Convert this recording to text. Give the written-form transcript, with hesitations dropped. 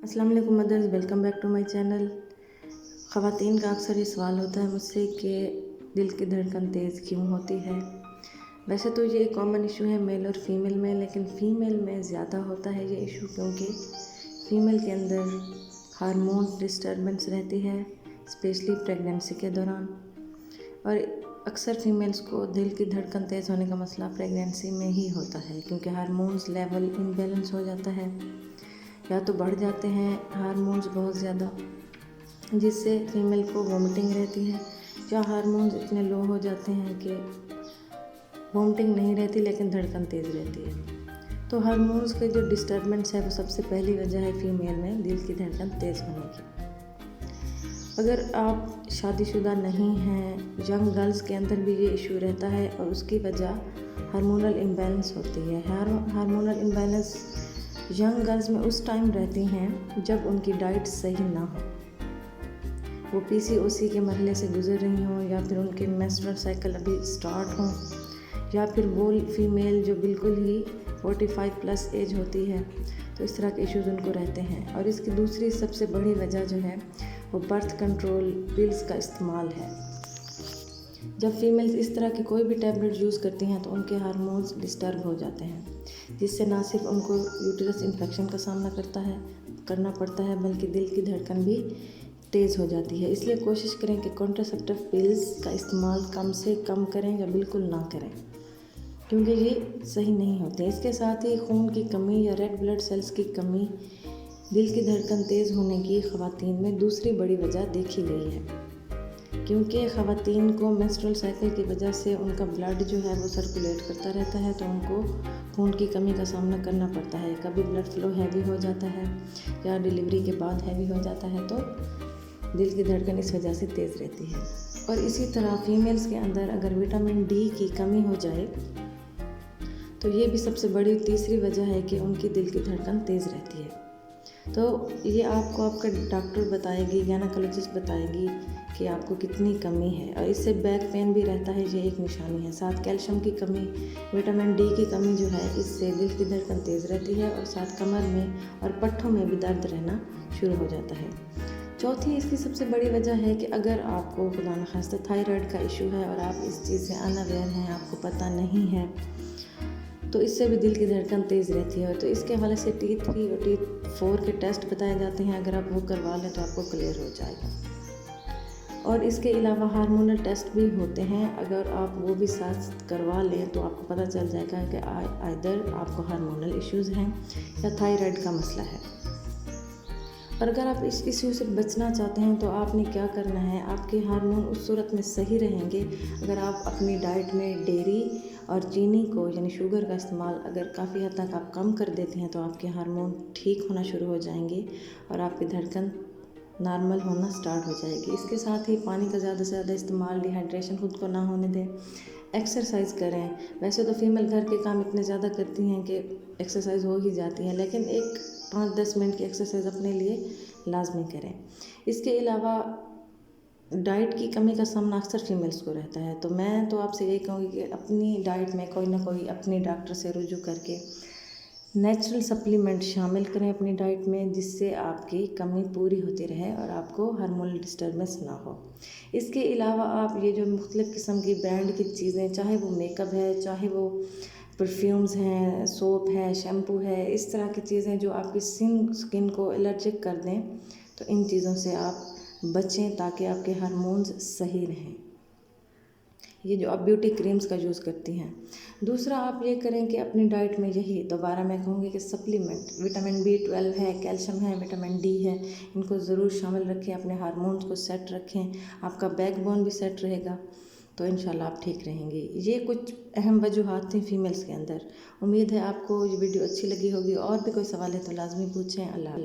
अस्सलाम वालेकुम mothers, welcome back to my channel. ख़वातीन का अक्सर ये सवाल होता है मुझसे कि दिल की धड़कन तेज़ क्यों होती है। वैसे तो ये एक कॉमन इशू है मेल और फीमेल में, लेकिन फ़ीमेल में ज़्यादा होता है ये इशू, क्योंकि फ़ीमेल के अंदर हार्मोन डिस्टर्बेंस रहती है, स्पेशली प्रेगनेंसी के दौरान। और अक्सर फ़ीमेल्स को दिल की धड़कन तेज़ होने का मसला प्रेगनेंसी में ही होता है, क्योंकि हार्मोन्स लेवल इम्बैलेंस हो जाता है, या तो बढ़ जाते हैं हार्मोन्स बहुत ज़्यादा, जिससे फीमेल को वॉमिटिंग रहती है, या हार्मोन्स इतने लो हो जाते हैं कि वॉमिटिंग नहीं रहती लेकिन धड़कन तेज़ रहती है। तो हार्मोन्स के जो डिस्टर्बेंस है वो सबसे पहली वजह है फीमेल में दिल की धड़कन तेज़ होने की। अगर आप शादीशुदा नहीं हैं, यंग गर्ल्स के अंदर भी ये इशू रहता है, और उसकी वजह हार्मोनल इम्बैलेंस होती है। हार्मोनल इम्बैलेंस यंग गर्ल्स में उस टाइम रहती हैं जब उनकी डाइट सही ना हो, वो पीसीओसी के मरहले से गुजर रही हों, या फिर उनके मेंस्ट्रुअल साइकिल अभी स्टार्ट हों, या फिर वो फीमेल जो बिल्कुल ही 45 प्लस एज होती है। तो इस तरह के इश्यूज़ उनको रहते हैं। और इसकी दूसरी सबसे बड़ी वजह जो है वो बर्थ कंट्रोल पिल्स का इस्तेमाल है। जब फीमेल्स इस तरह की कोई भी टैबलेट यूज़ करती हैं तो उनके हार्मोन्स डिस्टर्ब हो जाते हैं, जिससे ना सिर्फ उनको यूटेरस इन्फेक्शन का सामना करना पड़ता है, बल्कि दिल की धड़कन भी तेज़ हो जाती है। इसलिए कोशिश करें कि कॉन्ट्रासेप्टिव पिल्स का इस्तेमाल कम से कम करें या बिल्कुल ना करें, क्योंकि ये सही नहीं होते। इसके साथ ही खून की कमी या रेड ब्लड सेल्स की कमी दिल की धड़कन तेज़ होने की ख़वातीन में दूसरी बड़ी वजह देखी गई है, क्योंकि ख़वातीन को मेंस्ट्रुअल साइकिल की वजह से उनका ब्लड जो है वो सर्कुलेट करता रहता है, तो उनको खून की कमी का सामना करना पड़ता है। कभी ब्लड फ्लो हैवी हो जाता है, या डिलीवरी के बाद हैवी हो जाता है, तो दिल की धड़कन इस वजह से तेज़ रहती है। और इसी तरह फीमेल्स के अंदर अगर विटामिन डी की कमी हो जाए तो ये भी सबसे बड़ी तीसरी वजह है कि उनकी दिल की धड़कन तेज़ रहती है। तो ये आपको आपका डॉक्टर बताएगी, गायनेकोलॉजिस्ट बताएगी कि आपको कितनी कमी है। और इससे बैक पेन भी रहता है, ये एक निशानी है। साथ कैल्शियम की कमी, विटामिन डी की कमी जो है, इससे दिल की धड़कन तेज़ रहती है, और साथ कमर में और पट्ठों में भी दर्द रहना शुरू हो जाता है। चौथी इसकी सबसे बड़ी वजह है कि अगर आपको खुदा न खास्ता थायराइड का इशू है और आप इस चीज़ से अनअवेयर हैं, आपको पता नहीं है, तो इससे भी दिल की धड़कन तेज़ रहती है। तो इसके हवाले से T3 और T4 के टेस्ट बताए जाते हैं, अगर आप वो करवा लें तो आपको क्लियर हो जाएगा। और इसके अलावा हार्मोनल टेस्ट भी होते हैं, अगर आप वो भी साथ करवा लें तो आपको पता चल जाएगा कि आइदर आपको हार्मोनल इश्यूज़ हैं या थायराइड का मसला है। और अगर आप इस इश्यू से बचना चाहते हैं तो आपने क्या करना है, आपके हार्मोन उस सूरत में सही रहेंगे अगर आप अपनी डाइट में डेयरी और चीनी को, यानी शुगर का इस्तेमाल अगर काफ़ी हद तक आप कम कर देते हैं, तो आपके हार्मोन ठीक होना शुरू हो जाएंगे और आपकी धड़कन नॉर्मल होना स्टार्ट हो जाएगी। इसके साथ ही पानी का ज़्यादा से ज़्यादा इस्तेमाल, डिहाइड्रेशन खुद को ना होने दें, एक्सरसाइज करें। वैसे तो फीमेल घर के काम इतने ज़्यादा करती हैं कि एक्सरसाइज हो ही जाती है, लेकिन एक 5-10 मिनट की एक्सरसाइज अपने लिए लाजमी करें। इसके अलावा डाइट की कमी का सामना अक्सर फीमेल्स को रहता है, तो मैं तो आपसे यही कहूँगी कि अपनी डाइट में कोई ना कोई अपने डॉक्टर से रुजू करके नेचुरल सप्लीमेंट शामिल करें अपनी डाइट में, जिससे आपकी कमी पूरी होती रहे और आपको हार्मोनल डिस्टर्बेंस ना हो। इसके अलावा आप ये जो मुख्तलिफ़ किस्म की ब्रांड की चीज़ें, चाहे वो मेकअप है, चाहे वो परफ्यूम्स हैं, सोप है, शैम्पू है, इस तरह की चीज़ें जो आपकी स्किन को एलर्जिक कर दें, तो इन चीज़ों से आप बचें ताकि आपके हार्मोन्स सही रहें। ये जो आप ब्यूटी क्रीम्स का यूज़ करती हैं। दूसरा आप ये करें कि अपनी डाइट में यही दोबारा मैं कहूँगी कि सप्लीमेंट, विटामिन B12 है, कैल्शियम है, विटामिन डी है, इनको ज़रूर शामिल रखें, अपने हार्मोन्स को सेट रखें, आपका बैकबोन भी सेट रहेगा, तो इंशाल्लाह आप ठीक रहेंगी। ये कुछ अहम वजूहात थी फीमेल्स के अंदर। उम्मीद है आपको ये वीडियो अच्छी लगी होगी। और भी कोई सवाल है तो लाजमी पूछें। अल्लाह।